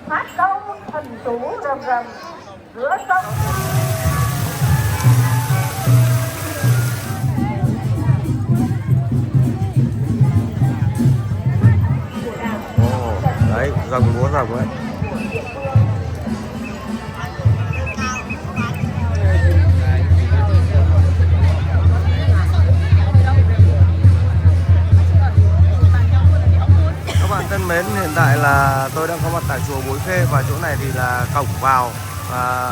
Hát câu thần tú rầm rầm giữa sông. Đấy, rồng múa rồng ấy. Các bạn thân mến, hiện tại là tôi đang có mặt tại chùa Bối Khê và chỗ này thì là cổng vào và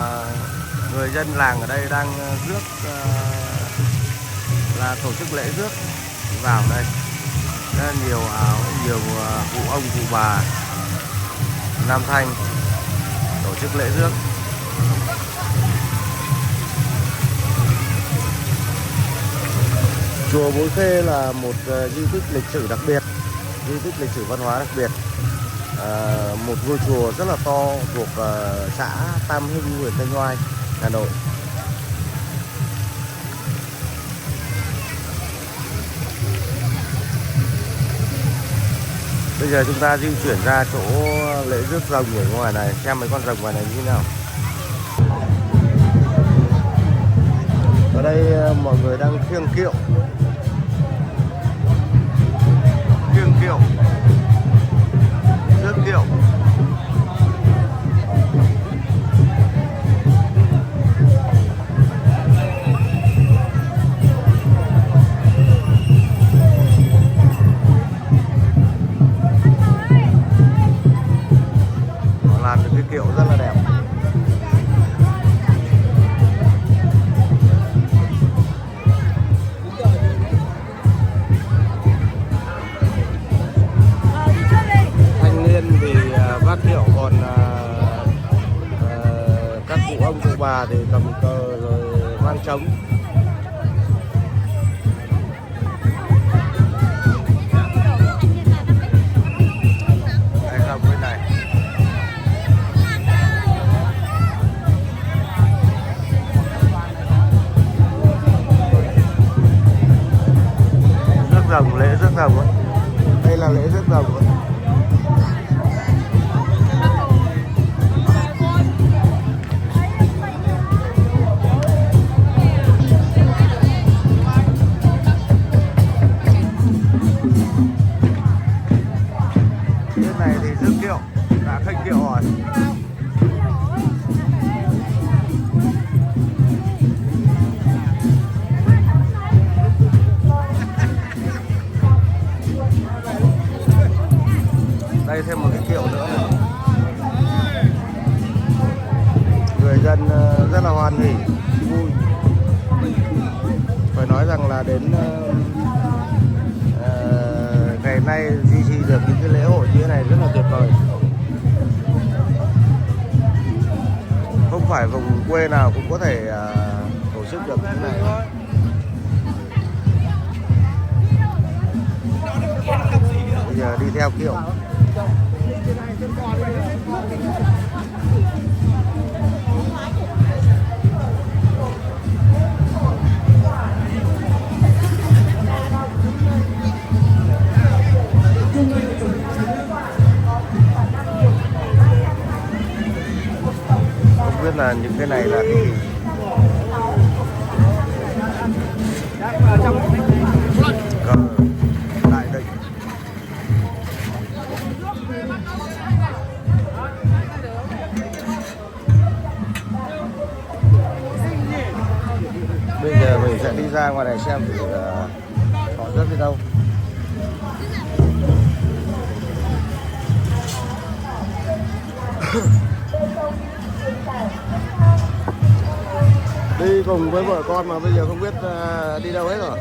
người dân làng ở đây đang rước là tổ chức lễ rước vào đây. Rất là nhiều áo, nhiều cụ ông cụ bà Nam Thanh tổ chức lễ rước. Chùa Bối Khê là một di tích lịch sử đặc biệt, di tích lịch sử văn hóa đặc biệt, một ngôi chùa rất là to thuộc xã Tam Hưng, huyện Thanh Oai, Hà Nội. Bây giờ chúng ta di chuyển ra chỗ lễ rước rồng ở ngoài này, xem mấy con rồng ngoài này như thế nào. Ở đây mọi người đang khiêng kiệu, rước kiệu. Làm được cái kiệu rất là đẹp. Thanh niên thì vác kiệu, còn các cụ ông cụ bà thì cầm cờ rồi mang trống. Đây rồng bên này. Rước rồng, lễ rước rồng ấy. Đây là lễ rước rồng ấy. Bên này thì rước kiệu, đã khênh kiệu rồi. Đây thêm một cái kiệu nữa này. Người dân rất là hoan hỉ, vui. Phải nói rằng là đến ngày nay duy trì được những cái lễ hội như thế này rất là tuyệt vời. Không phải vùng quê nào cũng có thể tổ chức được như thế này. Bây giờ đi theo kiệu. Không biết là những cái này là cái gì. Cờ đại định. Bây giờ mình sẽ đi ra ngoài này xem thử họ rước đi đâu. Đi cùng với vợ con mà bây giờ không biết đi đâu hết rồi.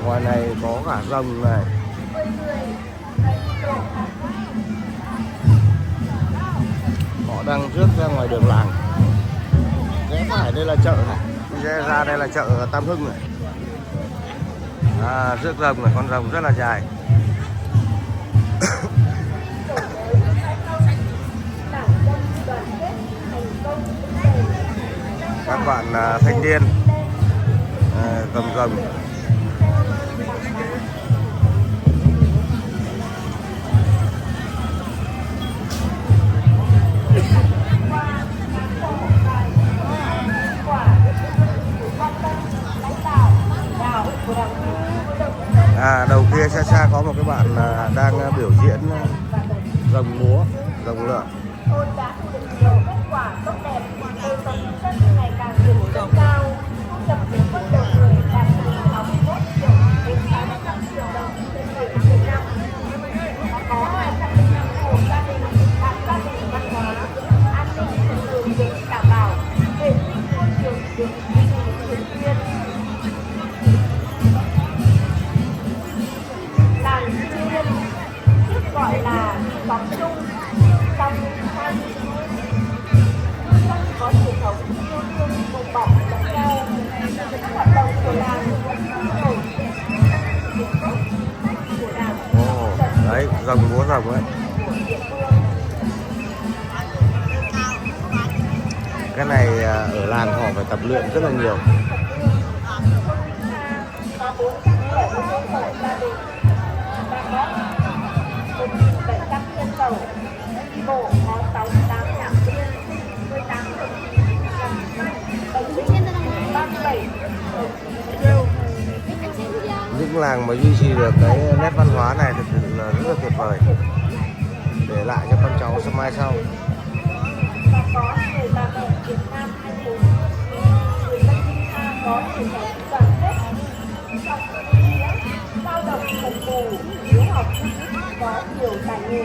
Ngoài này có cả rồng này. đang rước ra ngoài đường làng. Rẽ phải đây là chợ này, rẽ ra đây là chợ Tam Hưng này. Rước rồng này, con rồng rất là dài. Các bạn thanh niên cầm rồng. Đầu kia xa xa có một cái bạn đang biểu diễn rồng múa, rồng lượn. Tôi đã thu được nhiều kết quả tốt đẹp, đời sống nhân dân ngày càng được nâng cao, thu nhập bình quân đầu người đạt từ 61 triệu đến 85 triệu đồng trên người Việt Nam. Có 205 hộ gia đình đạt gia đình văn hóa, an ninh trật tự được đảm bảo, vệ sinh môi trường được duy trì thường xuyên. Làng Duy Liên, trước gọi là xóm chung, trong hai có truyền thống yêu thương đùm bọc lẫn nhau. Các hoạt động của làng vẫn sôi nổi của đảng. Đấy, rồng múa rồng ấy. Cái này ở làng họ phải tập luyện rất là nhiều. Có 470 hộ gia đình và có 1.700 nhân khẩu. Đi bộ có 68 trạm viên, 18 đồng chí làm 37 Những làng mà duy trì được cái nét văn hóa này thực sự là rất là tuyệt vời, để lại cho con cháu sau mai sau. và có người bà mẹ Việt Nam anh hùng, người dân Vinh Tha có truyền thống đoàn kết, trọng tình nghĩa, lao động cần cù, hiếu học, có nhiều tài nghề.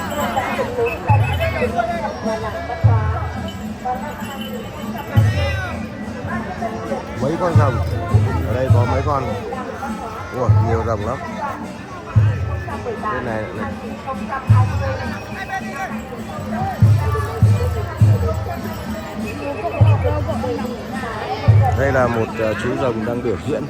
Tôi đã được 4 lần được xuất nhập vào làng văn hóa vào năm 2020. Mấy con rồng ở đây, có mấy con. Ủa, nhiều rồng lắm. Bên này này. Đây là một chú rồng đang biểu diễn.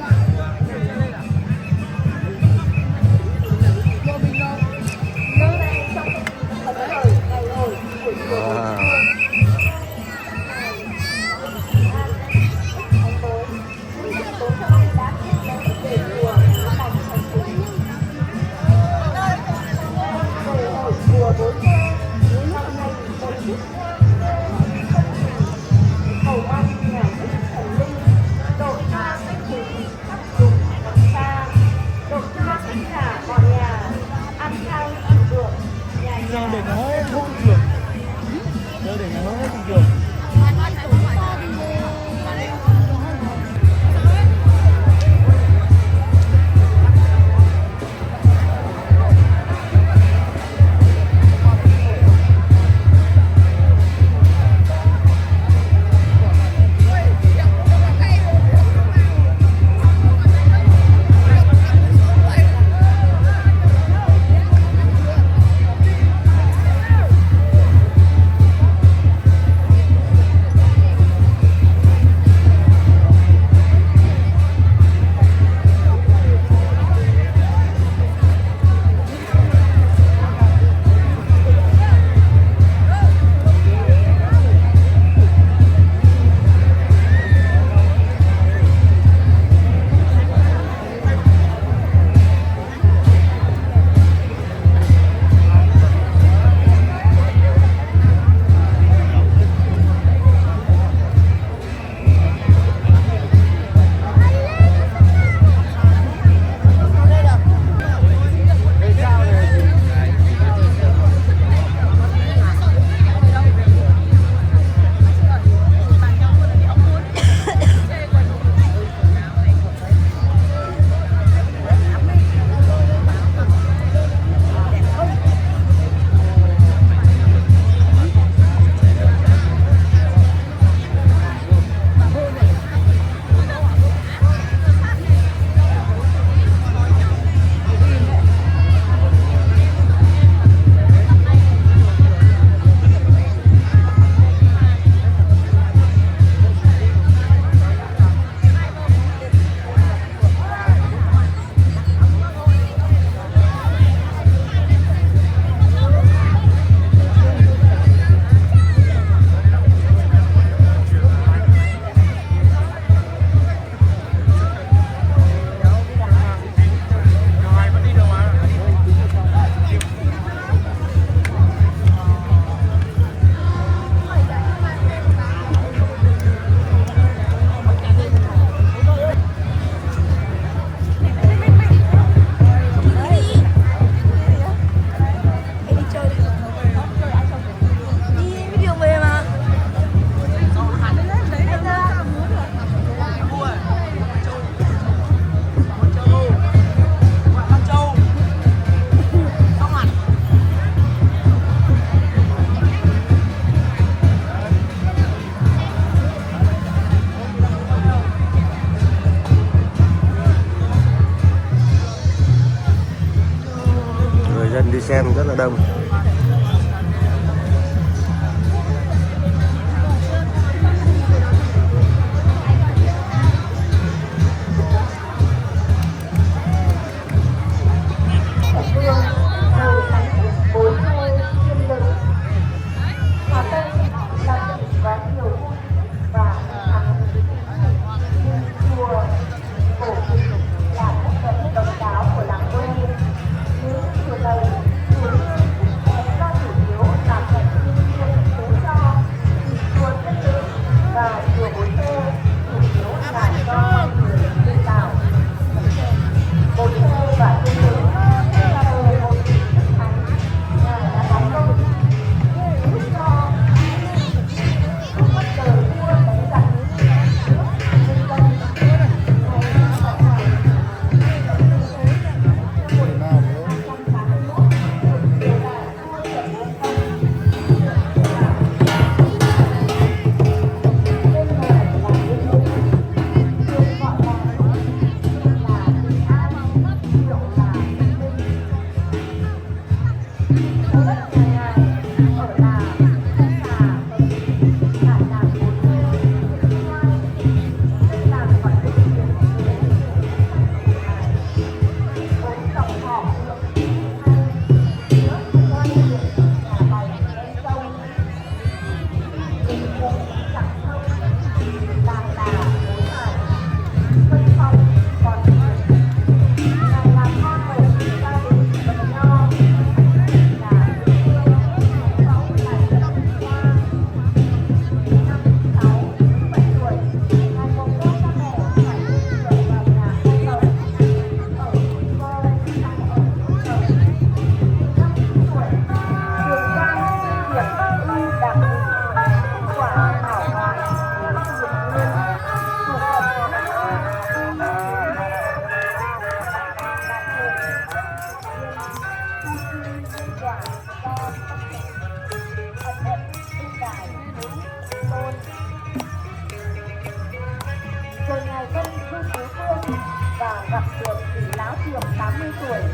dân đi xem rất là đông.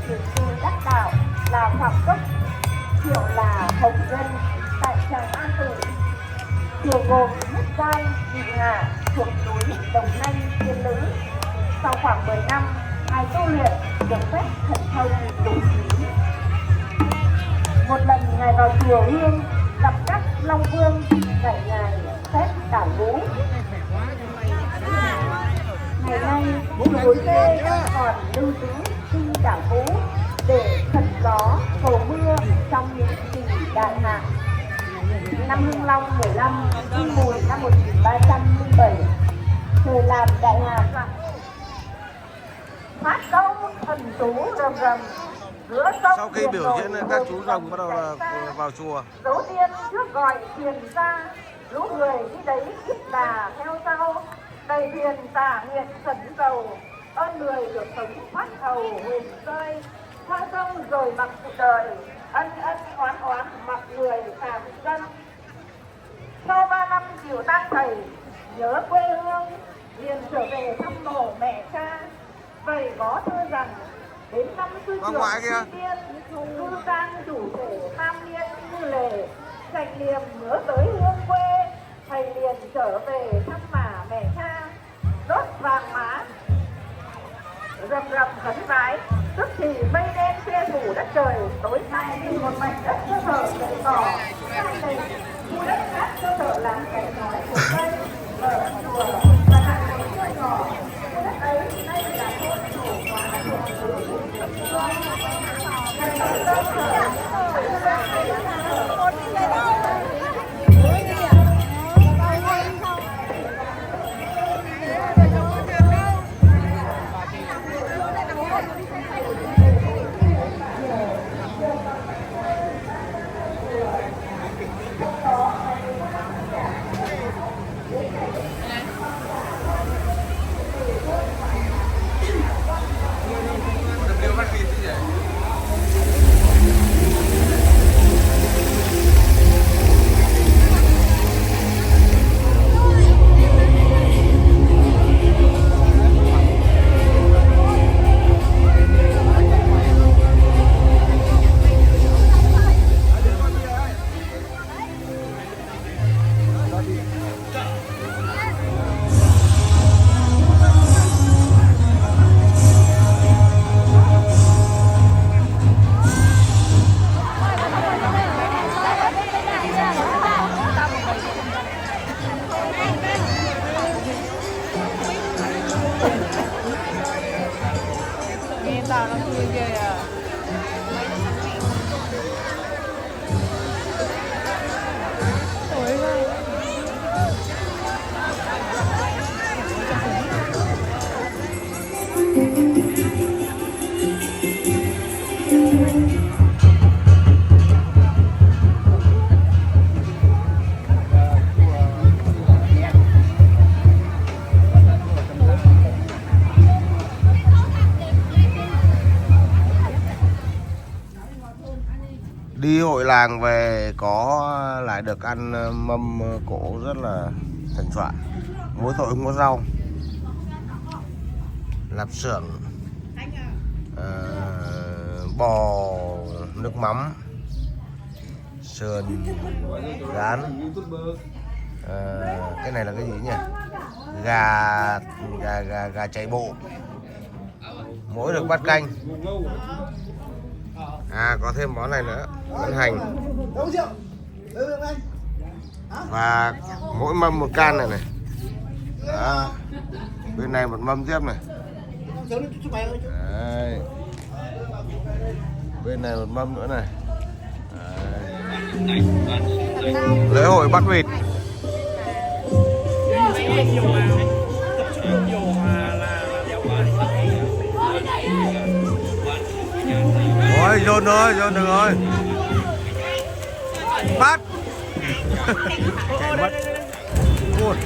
Trường sư đắc đạo là Phạm Cốc, hiệu là Hồng Dân tại Tràng An Tử. Chùa gồm Nhất Giai, Nhị Ngả thuộc núi Đồng Nanh, Tiên Lữ. Sau khoảng 10 năm, Ngài tu luyện được phép thần thông đủ trí. Một lần Ngài vào chùa Hương gặp các Long Vương dạy Ngài phép đảo vũ. Ngày nay, chùa Bối Khê còn lưu giữ khi đảo vũ để thần gió cầu mưa trong những kỳ đại hạn. Năm Hưng Long 15, Đinh Mùi năm 1307, trời làm đại hạn. Phát câu thần chú rầm rầm giữa sông. Sau khi biểu diễn các chú rồng bắt đầu là vào chùa. Dấu tiên trước gọi thuyền ra, lũ người đi đấy ít là theo sau. Đầy thuyền tả nguyện sẩn dầu, ơn người được sống phát hầu huyền rơi. Qua sông rồi mặc cuộc đời, ân ân oán oán mặc người phàm dân. Sau 3 năm chịu tang thầy, nhớ quê hương, liền trở về thăm mộ mẹ cha. Vậy có thưa rằng, đến năm sư trưởng tiên, cư giang chủ thể tam niên như lệ, sạch liềm nhớ tới hương quê, thầy liền trở về thăm mà mẹ cha. Đốt vàng mã, rầm rầm khấn vái, tức thì mây đen che phủ đất trời, tối nay như một mảnh đất sơ hở dậy cỏ. Hai này, khu đất khác sơ hở làm kẻ nói của cây, ở chùa và hạ cánh chơi cỏ. Khu đất ấy nay là thôn thủ hóa thuộc xứ. Đi hội làng về có lại được ăn mâm cỗ rất là thịnh soạn. Mỗi tội không có rau. Lạp xưởng, bò nước mắm, sườn rán, cái này là cái gì nhỉ? Gà chạy bộ, mỗi được bát canh. Có thêm món này nữa, món hành. Và mỗi mâm một can này này. Đó. Bên này một mâm tiếp này. Đấy. Bên này một mâm nữa này. Đấy. Lễ hội bắt vịt. Ôi dồn rồi, dồn được rồi. Bắt. Chạy mất. Ui.